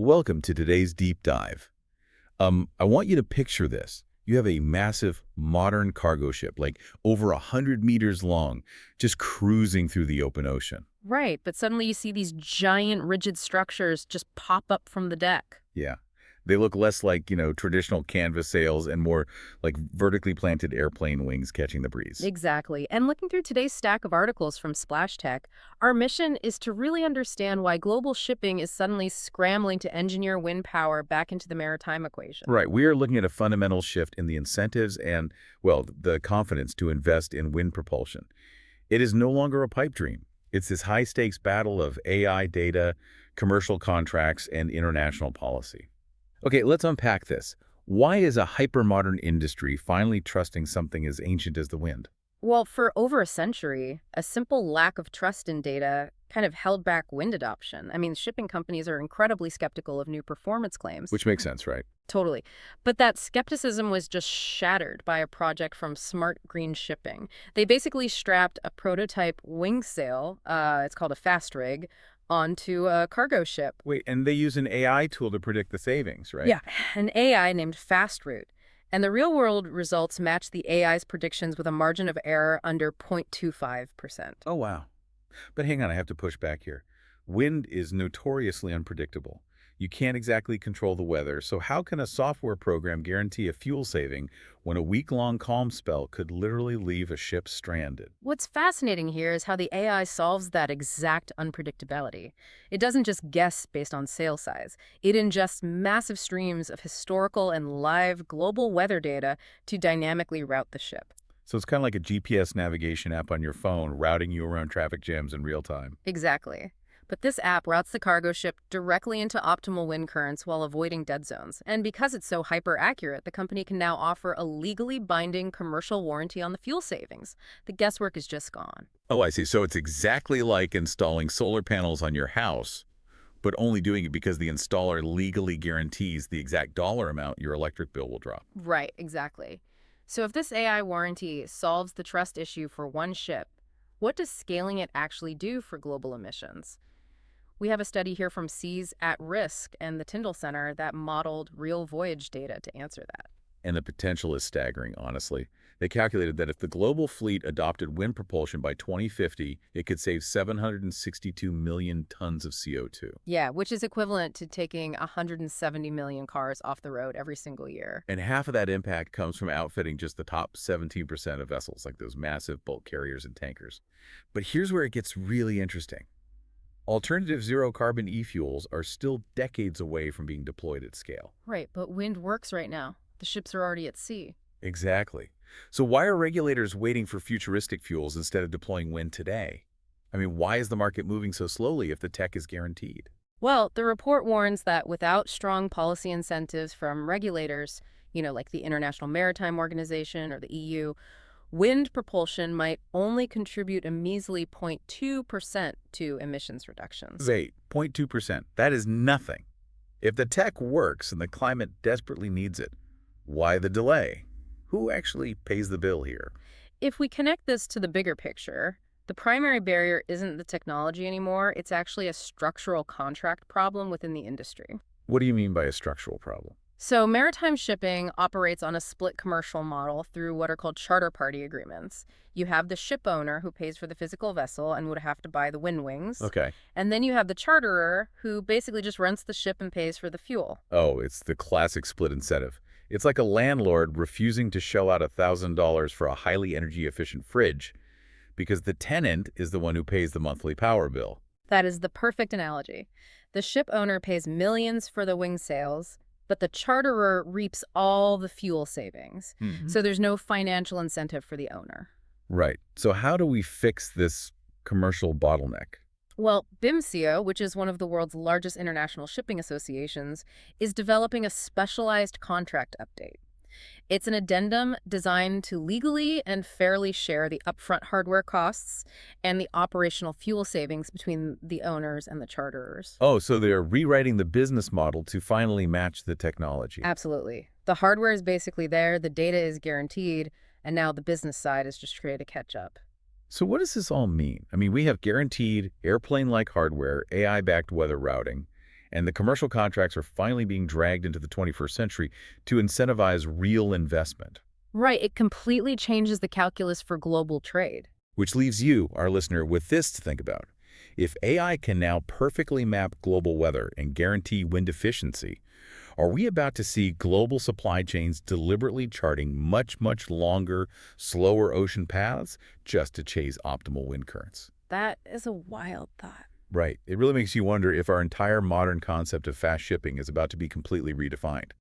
Welcome to today's deep dive. I want you to picture this. You have a massive, modern cargo ship, like over 100 meters long, just cruising through the open ocean. Right, but suddenly you see these giant rigid structures just pop up from the deck. Yeah. They look less like, traditional canvas sails and more like vertically planted airplane wings catching the breeze. Exactly. And looking through today's stack of articles from Splash Tech, our mission is to really understand why global shipping is suddenly scrambling to engineer wind power back into the maritime equation. Right. We are looking at a fundamental shift in the incentives and, well, the confidence to invest in wind propulsion. It is no longer a pipe dream. It's this high-stakes battle of AI data, commercial contracts, and international policy. Okay, let's unpack this. Why is a hypermodern industry finally trusting something as ancient as the wind? Well, for over a century, a simple lack of trust in data kind of held back wind adoption. I mean, shipping companies are incredibly skeptical of new performance claims. Which makes sense, right? Totally. But that skepticism was just shattered by a project from Smart Green Shipping. They basically strapped a prototype wing sail, it's called a fast rig, onto a cargo ship. Wait, and they use an AI tool to predict the savings, right? Yeah, an AI named FastRoute. And the real world results match the AI's predictions with a margin of error under 0.25%. Oh, wow. But hang on, I have to push back here. Wind is notoriously unpredictable. You can't exactly control the weather, so how can a software program guarantee a fuel saving when a week-long calm spell could literally leave a ship stranded? What's fascinating here is how the AI solves that exact unpredictability. It doesn't just guess based on sail size. It ingests massive streams of historical and live global weather data to dynamically route the ship. So it's kind of like a GPS navigation app on your phone, routing you around traffic jams in real time. Exactly. But this app routes the cargo ship directly into optimal wind currents while avoiding dead zones. And because it's so hyper-accurate, the company can now offer a legally binding commercial warranty on the fuel savings. The guesswork is just gone. Oh, I see. So it's exactly like installing solar panels on your house, but only doing it because the installer legally guarantees the exact dollar amount your electric bill will drop. Right, exactly. So if this AI warranty solves the trust issue for one ship, what does scaling it actually do for global emissions? We have a study here from Seas at Risk and the Tyndall Center that modeled real voyage data to answer that. And the potential is staggering, honestly. They calculated that if the global fleet adopted wind propulsion by 2050, it could save 762 million tons of CO2. Yeah, which is equivalent to taking 170 million cars off the road every single year. And half of that impact comes from outfitting just the top 17% of vessels, like those massive bulk carriers and tankers. But here's where it gets really interesting. Alternative zero-carbon e-fuels are still decades away from being deployed at scale. Right, but wind works right now. The ships are already at sea. Exactly. So why are regulators waiting for futuristic fuels instead of deploying wind today? I mean, why is the market moving so slowly if the tech is guaranteed? Well, the report warns that without strong policy incentives from regulators, like the International Maritime Organization or the EU, wind propulsion might only contribute a measly 0.2% to emissions reductions. Wait, 0.2%. That is nothing. If the tech works and the climate desperately needs it, why the delay? Who actually pays the bill here? If we connect this to the bigger picture, the primary barrier isn't the technology anymore. It's actually a structural contract problem within the industry. What do you mean by a structural problem? So maritime shipping operates on a split commercial model through what are called charter party agreements. You have the ship owner who pays for the physical vessel and would have to buy the wind wings. Okay. And then you have the charterer who basically just rents the ship and pays for the fuel. Oh, it's the classic split incentive. It's like a landlord refusing to shell out $1,000 for a highly energy-efficient fridge because the tenant is the one who pays the monthly power bill. That is the perfect analogy. The ship owner pays millions for the wing sales, but the charterer reaps all the fuel savings. So there's no financial incentive for the owner. Right. So how do we fix this commercial bottleneck? Well, BIMCO, which is one of the world's largest international shipping associations, is developing a specialized contract update. It's an addendum designed to legally and fairly share the upfront hardware costs and the operational fuel savings between the owners and the charterers. Oh, so they're rewriting the business model to finally match the technology. Absolutely. The hardware is basically there, the data is guaranteed, and now the business side is just trying to catch up. So what does this all mean? I mean, we have guaranteed airplane-like hardware, AI-backed weather routing, And the commercial contracts are finally being dragged into the 21st century to incentivize real investment. Right, it completely changes the calculus for global trade. Which leaves you, our listener, with this to think about. If AI can now perfectly map global weather and guarantee wind efficiency, are we about to see global supply chains deliberately charting much longer, slower ocean paths just to chase optimal wind currents? That is a wild thought. Right. It really makes you wonder if our entire modern concept of fast shipping is about to be completely redefined.